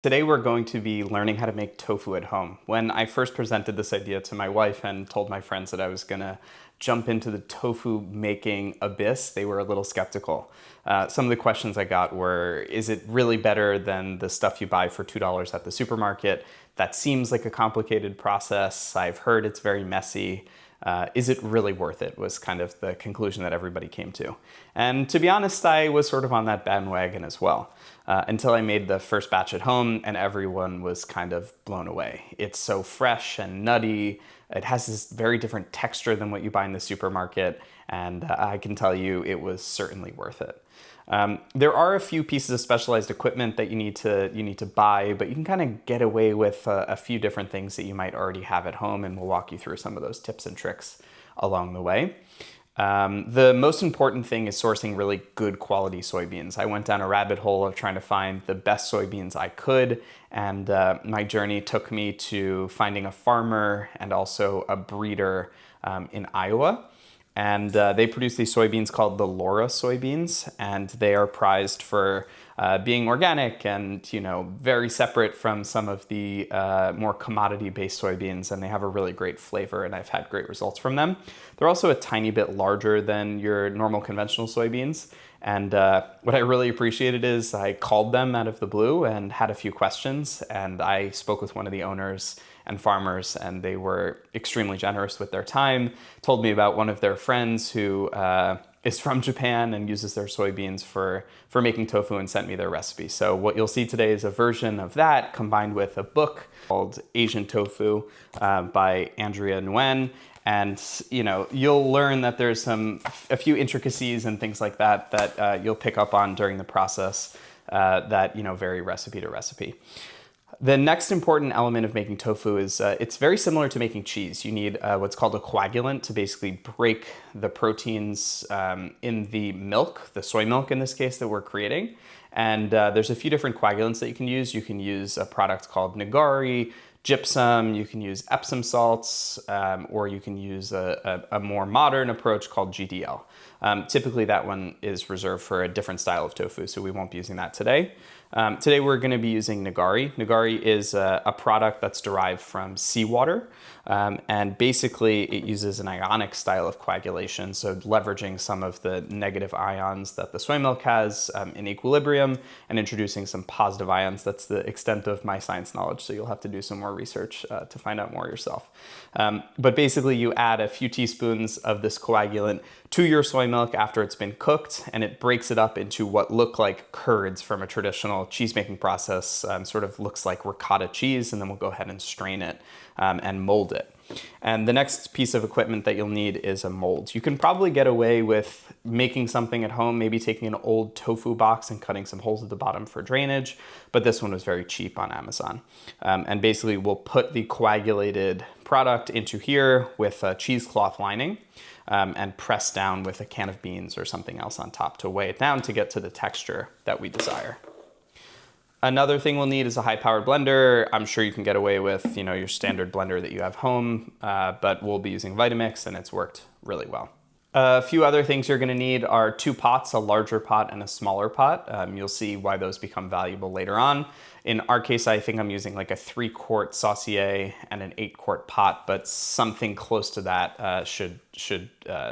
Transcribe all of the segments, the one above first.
Today we're going to be learning how to make tofu at home. When I first presented this idea to my wife and told my friends that I was gonna jump into the tofu making abyss, they were a little skeptical. Some of the questions I got were, is it really better than the stuff you buy for $2 at the supermarket? That seems like a complicated process. I've heard it's very messy. Is it really worth it, was kind of the conclusion that everybody came to. And to be honest, I was sort of on that bandwagon as well, until I made the first batch at home and everyone was kind of blown away. It's so fresh and nutty. It has this very different texture than what you buy in the supermarket, and I can tell you it was certainly worth it. There are a few pieces of specialized equipment that you need to buy, but you can kind of get away with a few different things that you might already have at home, and we'll walk you through some of those tips and tricks along the way. The most important thing is sourcing really good quality soybeans. I went down a rabbit hole of trying to find the best soybeans I could, and my journey took me to finding a farmer and also a breeder in Iowa. And they produce these soybeans called the Laura soybeans, and they are prized for being organic and, very separate from some of the more commodity-based soybeans, and they have a really great flavor, and I've had great results from them. They're also a tiny bit larger than your normal conventional soybeans, and what I really appreciated is I called them out of the blue and had a few questions, and I spoke with one of the owners and farmers, and they were extremely generous with their time, told me about one of their friends who is from Japan and uses their soybeans for making tofu, and sent me their recipe. So what you'll see today is a version of that combined with a book called Asian Tofu by Andrea Nguyen. And you'll learn that there's a few intricacies and things like that you'll pick up on during the process that vary recipe to recipe. The next important element of making tofu is it's very similar to making cheese. You need what's called a coagulant to basically break the proteins in the milk, the soy milk in this case, that we're creating. And there's a few different coagulants that you can use. You can use a product called nigari, gypsum, you can use Epsom salts, or you can use a more modern approach called GDL. Typically that one is reserved for a different style of tofu, so we won't be using that today. Today we're going to be using nigari. Nigari is a product that's derived from seawater, and basically it uses an ionic style of coagulation, so leveraging some of the negative ions that the soy milk has in equilibrium and introducing some positive ions. That's the extent of my science knowledge, so you'll have to do some more research to find out more yourself. But basically you add a few teaspoons of this coagulant to your soy milk after it's been cooked, and it breaks it up into what look like curds from a traditional cheese making process. Sort of looks like ricotta cheese, and then we'll go ahead and strain it and mold it. And the next piece of equipment that you'll need is a mold. You can probably get away with making something at home, maybe taking an old tofu box and cutting some holes at the bottom for drainage, but this one was very cheap on Amazon. And basically we'll put the coagulated product into here with a cheesecloth lining, and press down with a can of beans or something else on top to weigh it down to get to the texture that we desire. Another thing we'll need is a high-powered blender. I'm sure you can get away with, your standard blender that you have home, but we'll be using Vitamix, and it's worked really well. A few other things you're gonna need are 2 pots, a larger pot and a smaller pot. You'll see why those become valuable later on. In our case, I think I'm using like a 3-quart saucier and an 8-quart pot, but something close to that should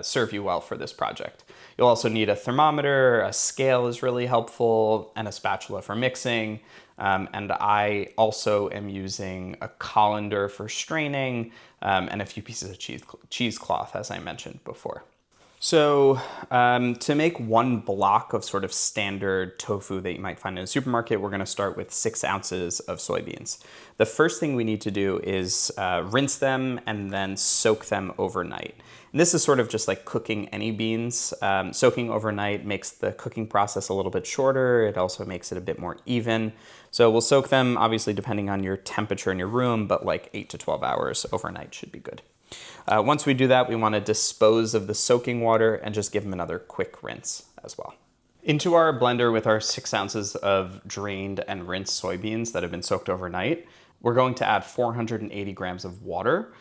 serve you well for this project. You'll also need a thermometer, a scale is really helpful, and a spatula for mixing. And I also am using a colander for straining, and a few pieces of cheesecloth, as I mentioned before. So to make 1 block of sort of standard tofu that you might find in a supermarket, we're going to start with 6 ounces of soybeans. The first thing we need to do is rinse them and then soak them overnight. And this is sort of just like cooking any beans. Soaking overnight makes the cooking process a little bit shorter. It also makes it a bit more even. So we'll soak them, obviously depending on your temperature in your room, but like 8 to 12 hours overnight should be good. Once we do that, we want to dispose of the soaking water and just give them another quick rinse as well. Into our blender with our 6 ounces of drained and rinsed soybeans that have been soaked overnight, we're going to add 480 grams of water.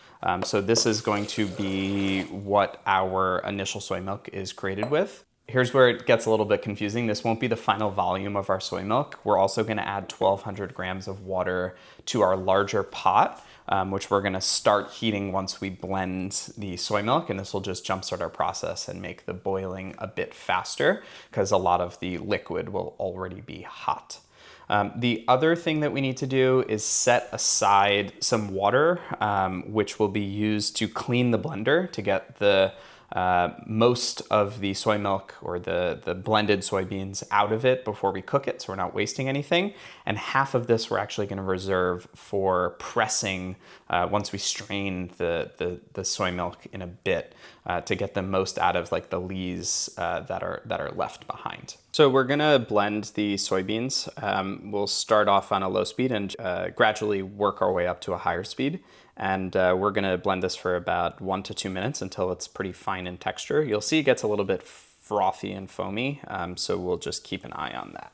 So this is going to be what our initial soy milk is created with. Here's where it gets a little bit confusing. This won't be the final volume of our soy milk. We're also gonna add 1,200 grams of water to our larger pot, which we're gonna start heating once we blend the soy milk, and this will just jumpstart our process and make the boiling a bit faster because a lot of the liquid will already be hot. The other thing that we need to do is set aside some water, which will be used to clean the blender to get the most of the soy milk or the blended soybeans out of it before we cook it, so we're not wasting anything. And half of this we're actually going to reserve for pressing once we strain the soy milk in a bit to get the most out of like the lees that are left behind. So we're gonna blend the soybeans. We'll start off on a low speed and gradually work our way up to a higher speed. And we're gonna blend this for about 1 to 2 minutes until it's pretty fine in texture. You'll see it gets a little bit frothy and foamy, so we'll just keep an eye on that.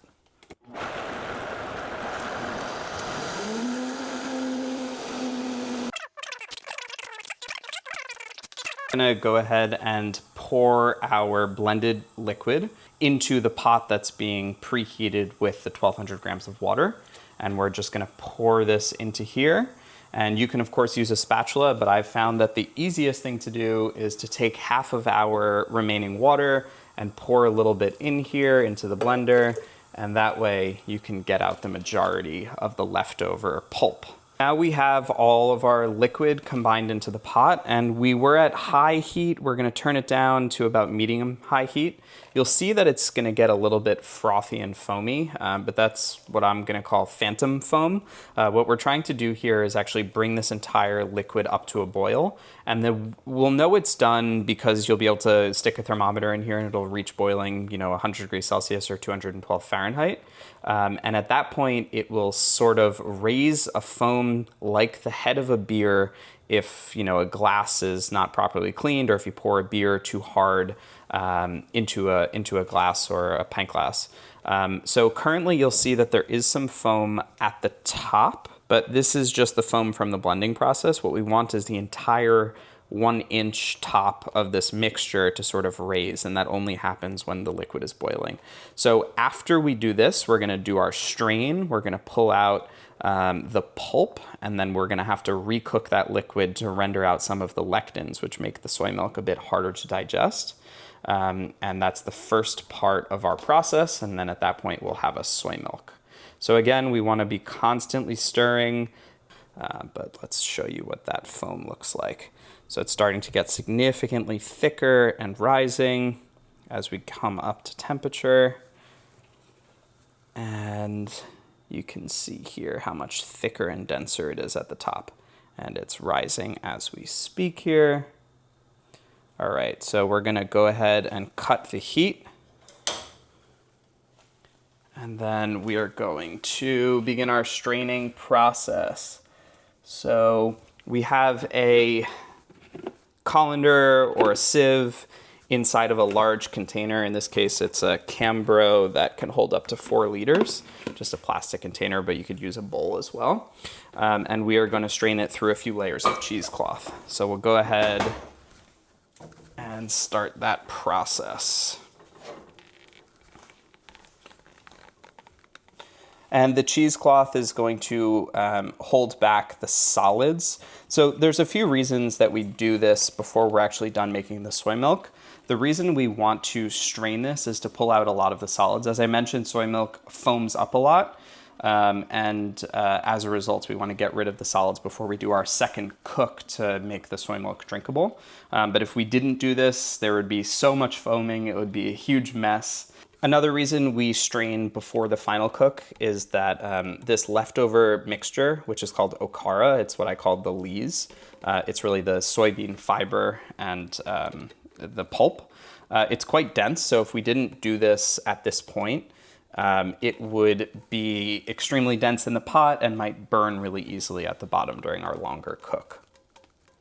I'm gonna go ahead and pour our blended liquid into the pot that's being preheated with the 1,200 grams of water. And we're just gonna pour this into here. And you can of course use a spatula, but I've found that the easiest thing to do is to take half of our remaining water and pour a little bit in here into the blender. And that way you can get out the majority of the leftover pulp. Now we have all of our liquid combined into the pot, and we were at high heat. We're gonna turn it down to about medium high heat. You'll see that it's gonna get a little bit frothy and foamy, but that's what I'm gonna call phantom foam. What we're trying to do here is actually bring this entire liquid up to a boil, and then we'll know it's done because you'll be able to stick a thermometer in here and it'll reach boiling, 100 degrees Celsius or 212 Fahrenheit. And at that point, it will sort of raise a foam like the head of a beer if a glass is not properly cleaned, or if you pour a beer too hard into a glass or a pint glass. So currently you'll see that there is some foam at the top, but this is just the foam from the blending process. What we want is the entire 1-inch top of this mixture to sort of raise, and that only happens when the liquid is boiling. So after we do this, we're gonna do our strain. We're gonna pull out the pulp, and then we're gonna have to recook that liquid to render out some of the lectins, which make the soy milk a bit harder to digest. And that's the first part of our process, and then at that point we'll have a soy milk. So again, we wanna be constantly stirring, but let's show you what that foam looks like. So it's starting to get significantly thicker and rising as we come up to temperature. And you can see here how much thicker and denser it is at the top. And it's rising as we speak here. All right, so we're gonna go ahead and cut the heat. And then we are going to begin our straining process. So we have a colander or a sieve inside of a large container. In this case, it's a Cambro that can hold up to 4 liters, just a plastic container, but you could use a bowl as well. And we are going to strain it through a few layers of cheesecloth. So we'll go ahead and start that process. And the cheesecloth is going to hold back the solids. So there's a few reasons that we do this before we're actually done making the soy milk. The reason we want to strain this is to pull out a lot of the solids. As I mentioned, soy milk foams up a lot. As a result, we want to get rid of the solids before we do our second cook to make the soy milk drinkable. But if we didn't do this, there would be so much foaming, it would be a huge mess. Another reason we strain before the final cook is that this leftover mixture, which is called okara, it's what I call the lees. It's really the soybean fiber and the pulp. It's quite dense, so if we didn't do this at this point, it would be extremely dense in the pot and might burn really easily at the bottom during our longer cook.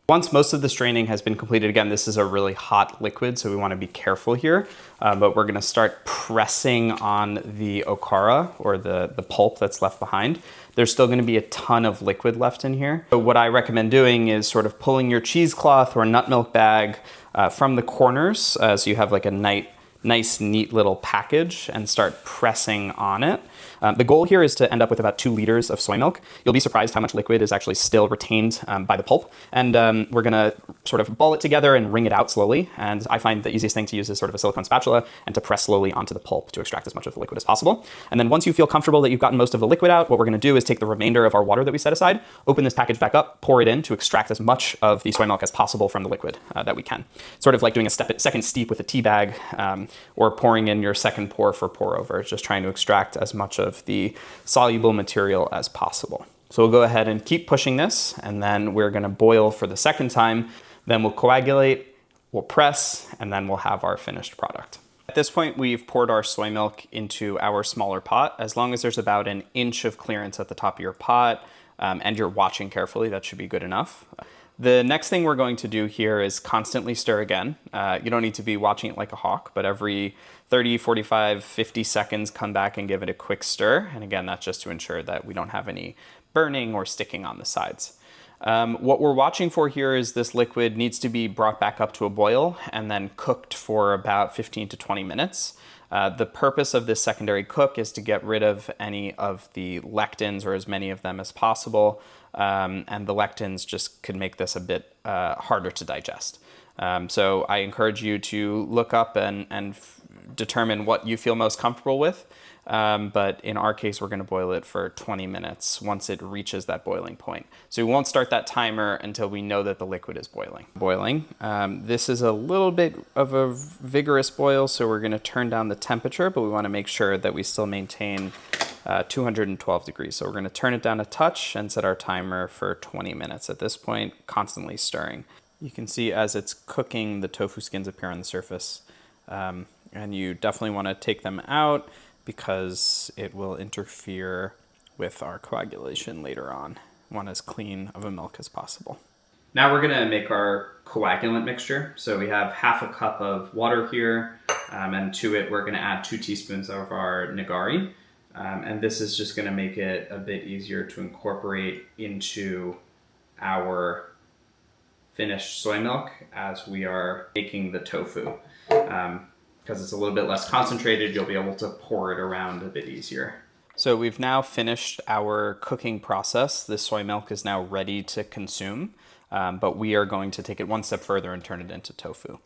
Once most of the straining has been completed, again, this is a really hot liquid, so we want to be careful here, but we're going to start pressing on the okara, or the pulp that's left behind. There's still going to be a ton of liquid left in here. So what I recommend doing is sort of pulling your cheesecloth or nut milk bag from the corners, so you have like a nice, neat little package and start pressing on it. The goal here is to end up with about 2 liters of soy milk. You'll be surprised how much liquid is actually still retained by the pulp. And we're gonna sort of ball it together and wring it out slowly. And I find the easiest thing to use is sort of a silicone spatula and to press slowly onto the pulp to extract as much of the liquid as possible. And then once you feel comfortable that you've gotten most of the liquid out, what we're gonna do is take the remainder of our water that we set aside, open this package back up, pour it in to extract as much of the soy milk as possible from the liquid that we can. Sort of like doing a second steep with a tea bag, or pouring in your second pour for pour over, just trying to extract as much of the soluble material as possible. So we'll go ahead and keep pushing this, and then we're gonna boil for the second time. Then we'll coagulate, we'll press, and then we'll have our finished product. At this point, we've poured our soy milk into our smaller pot. As long as there's about an inch of clearance at the top of your pot, and you're watching carefully, that should be good enough. The next thing we're going to do here is constantly stir again. You don't need to be watching it like a hawk, but every 30, 45, 50 seconds, come back and give it a quick stir. And again, that's just to ensure that we don't have any burning or sticking on the sides. What we're watching for here is this liquid needs to be brought back up to a boil and then cooked for about 15 to 20 minutes. The purpose of this secondary cook is to get rid of any of the lectins, or as many of them as possible. And the lectins just could make this a bit harder to digest. So I encourage you to look up and determine what you feel most comfortable with. But in our case, we're gonna boil it for 20 minutes once it reaches that boiling point. So we won't start that timer until we know that the liquid is boiling. This is a little bit of a vigorous boil, so we're gonna turn down the temperature, but we wanna make sure that we still maintain 212 degrees. So we're gonna turn it down a touch and set our timer for 20 minutes. At this point, constantly stirring. You can see as it's cooking, the tofu skins appear on the surface. And you definitely wanna take them out because it will interfere with our coagulation later on. We want as clean of a milk as possible. Now we're gonna make our coagulant mixture. So we have half a cup of water here, and to it we're gonna add 2 teaspoons of our nigari. And this is just gonna make it a bit easier to incorporate into our finished soy milk as we are making the tofu. Because it's a little bit less concentrated, you'll be able to pour it around a bit easier. So we've now finished our cooking process. This soy milk is now ready to consume, but we are going to take it one step further and turn it into tofu.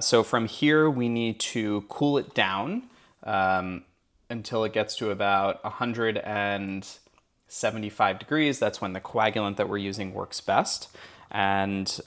So from here, we need to cool it down until it gets to about 175 degrees. That's when the coagulant that we're using works best. And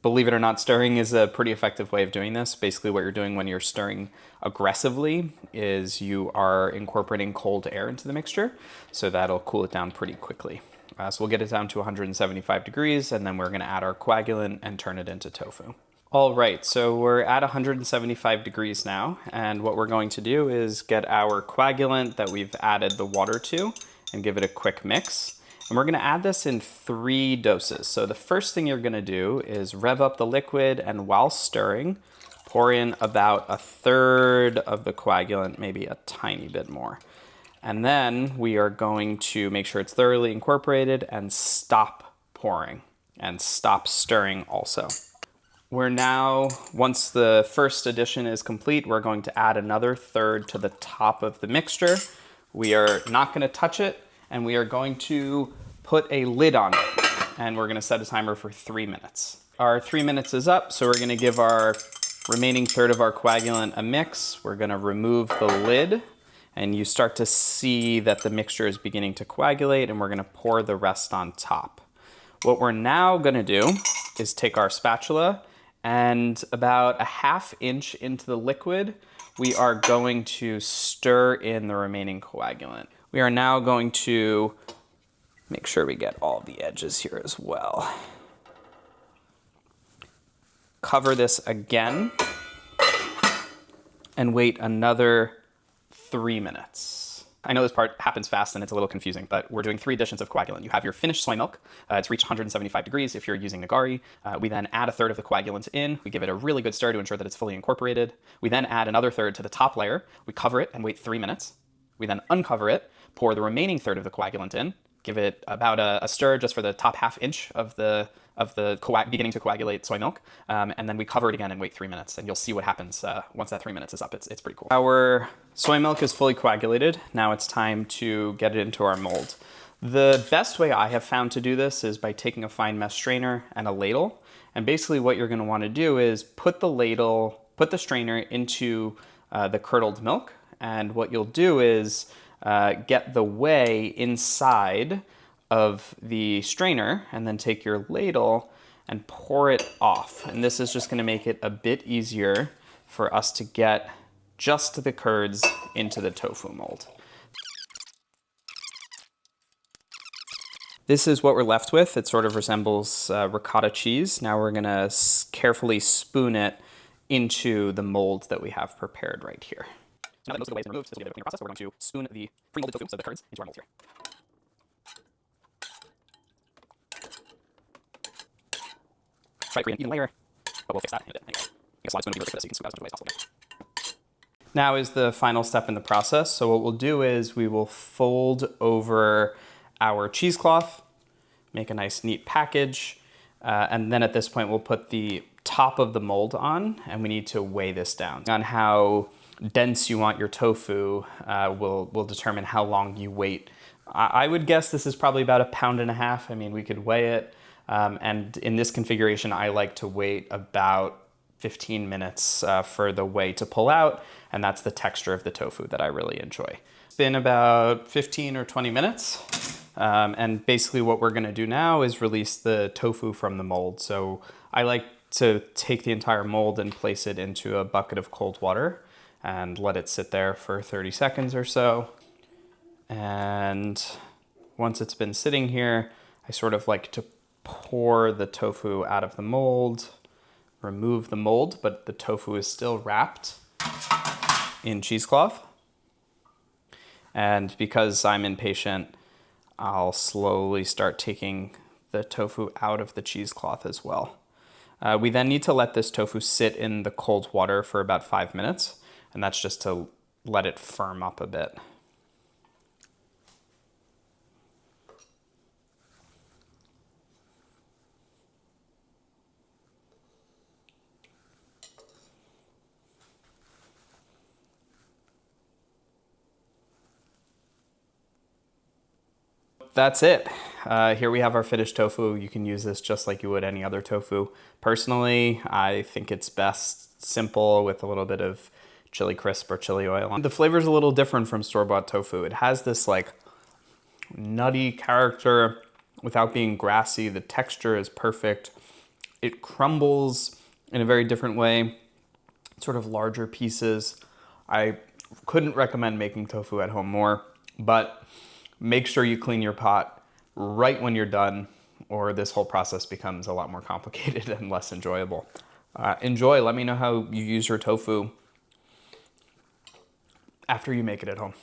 believe it or not, stirring is a pretty effective way of doing this. Basically what you're doing when you're stirring aggressively is you are incorporating cold air into the mixture, so that'll cool it down pretty quickly. So we'll get it down to 175 degrees, and then we're gonna add our coagulant and turn it into tofu. All right, so we're at 175 degrees now, and what we're going to do is get our coagulant that we've added the water to and give it a quick mix. And we're gonna add this in 3 doses. So the first thing you're gonna do is rev up the liquid, and while stirring, pour in about 1/3 of the coagulant, maybe a tiny bit more. And then we are going to make sure it's thoroughly incorporated and stop pouring and stop stirring also. We're now, once the first addition is complete, we're going to add another 1/3 to the top of the mixture. We are not gonna touch it, and we are going to put a lid on it, and we're gonna set a timer for 3 minutes. Our 3 minutes is up, so we're gonna give our remaining 1/3 of our coagulant a mix. We're gonna remove the lid, and you start to see that the mixture is beginning to coagulate, and we're gonna pour the rest on top. What we're now gonna do is take our spatula, and about 1/2 inch into the liquid, we are going to stir in the remaining coagulant. We are now going to make sure we get all the edges here as well. Cover this again and wait another 3 minutes. I know this part happens fast and it's a little confusing, but we're doing 3 additions of coagulant. You have your finished soy milk. It's reached 175 degrees if you're using nigari. We then add 1/3 of the coagulant in. We give it a really good stir to ensure that it's fully incorporated. We then add another 1/3 to the top layer. We cover it and wait 3 minutes. We then uncover it, pour the remaining 1/3 of the coagulant in, Give it about a stir just for the top half inch of the beginning to coagulate soy milk, and then we cover it again and wait 3 minutes, and you'll see what happens once that 3 minutes is up. It's pretty cool. Our soy milk is fully coagulated. Now it's time to get it into our mold. The best way I have found to do this is by taking a fine mesh strainer and a ladle. And basically what you're going to want to do is put the strainer into the curdled milk. And what you'll do is get the whey inside of the strainer and then take your ladle and pour it off. And this is just going to make it a bit easier for us to get just the curds into the tofu mold. This is what we're left with. It sort of resembles ricotta cheese. Now we're gonna carefully spoon it into the mold that we have prepared right here. So now that most of the whey is removed, this will be a bit of a cleaner process. We're going to spoon the pre-molded tofu, so the curds, into our mold here. Try to create an even layer, but we'll fix that in a bit. Anyway, a slide spoon would be really good so you can scoop out as much whey as possible. Now is the final step in the process. So what we'll do is we will fold over our cheesecloth, make a nice neat package, and then at this point we'll put the top of the mold on, and we need to weigh this down. On how dense you want your tofu will determine how long you wait. I would guess this is probably about 1.5 pounds. I mean, we could weigh it, and in this configuration I like to wait about 15 minutes for the whey to pull out, and that's the texture of the tofu that I really enjoy. It's been about 15 or 20 minutes. And basically what we're gonna do now is release the tofu from the mold. So I like to take the entire mold and place it into a bucket of cold water and let it sit there for 30 seconds or so. And once it's been sitting here, I sort of like to pour the tofu out of the mold, remove the mold, but the tofu is still wrapped in cheesecloth. And because I'm impatient, I'll slowly start taking the tofu out of the cheesecloth as well. We then need to let this tofu sit in the cold water for about 5 minutes, and that's just to let it firm up a bit. That's it. Here we have our finished tofu. You can use this just like you would any other tofu. Personally, I think it's best simple with a little bit of chili crisp or chili oil. The flavor is a little different from store-bought tofu. It has this like nutty character without being grassy. The texture is perfect. It crumbles in a very different way, sort of larger pieces. I couldn't recommend making tofu at home more, but make sure you clean your pot right when you're done, or this whole process becomes a lot more complicated and less enjoyable. Enjoy. Let me know how you use your tofu after you make it at home.